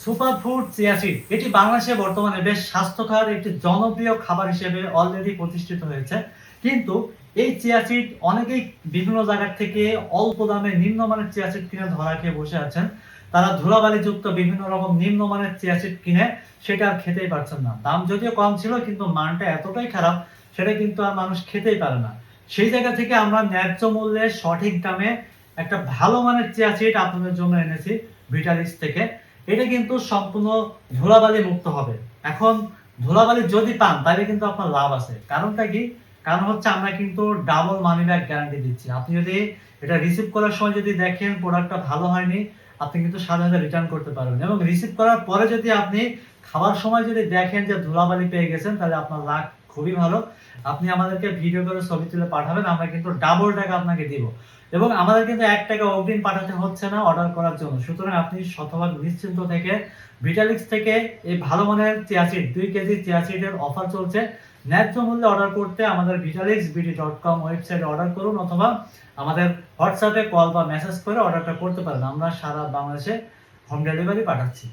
Superfood chia seed এটি বাংলাদেশে বর্তমানে বেশ স্বাস্থ্যকর একটি জনপ্রিয় খাবার হিসেবে অলরেডি প্রতিষ্ঠিত হয়েছে। কিন্তু এই চিয়া সিড অনেকেই বিভিন্ন জায়গা থেকে অল্প দামে নিম্নমানের চিয়া সিড কিনে ধরা খেয়ে বসে আছেন। তারা ধুলাবালিযুক্ত বিভিন্ন রকম নিম্নমানের চিয়া সিড কিনে সেটা আর খেতেই পারছেন না। দাম যদিও কম ছিল কিন্তু মানটা এতটাই খারাপ সেটা কিন্তু আর মানুষ খেতেই পারে না। সেই জায়গা থেকে আমরা ন্যায্য মূল্যে সঠিক দামে একটা ভালো মানের চিয়া সিড আপনাদের জন্য এনেছি ভিটালিক্স থেকে। এটা কিন্তু সম্পূর্ণ ধুলাবালি মুক্ত হবে। এখন ধুলাবালি যদি পান তাহলে কিন্তু আপনার লাভ আছে। কারণটা কি? কারণ হচ্ছে আমরা কিন্তু ডাবল মানি ব্যাক গ্যারান্টি দিচ্ছি। আপনি যদি এটা রিসিভ করার সময় যদি দেখেন প্রোডাক্টটা ভালো হয়নি, আপনি কিন্তু সাথে সাথে রিটার্ন করতে পারবেন। এবং রিসিভ করার পরে যদি আপনি খাওয়ার সময় যদি দেখেন যে ধুলাবালি পেয়ে গেছেন তাহলে আপনার লাভ খুবই ভালো। আপনি আমাদেরকে ভিডিও করে ছবি তুলে পাঠাবেন, আমরা কিন্তু ডাবল টাকা আপনাকে দিব। এবং আমাদের কিন্তু ৳১ অগ্রিম পাঠাতে হচ্ছে না অর্ডার করার জন্য। সুতরাং আপনি শতভাগ নিশ্চিন্ত থেকে ভিটালিক্স থেকে এই ভালো মানের চিয়া সিড ২ কেজি চিয়া সিডের অফার চলছে। ন্যায্য মূল্যে অর্ডার করতে আমাদের vitalixbd.com ওয়েবসাইটে অর্ডার করুন অথবা আমাদের হোয়াটসঅ্যাপে কল বা মেসেজ করে অর্ডারটা করতে পারেন। আমরা সারা বাংলাদেশে হোম ডেলিভারি পাঠাচ্ছি।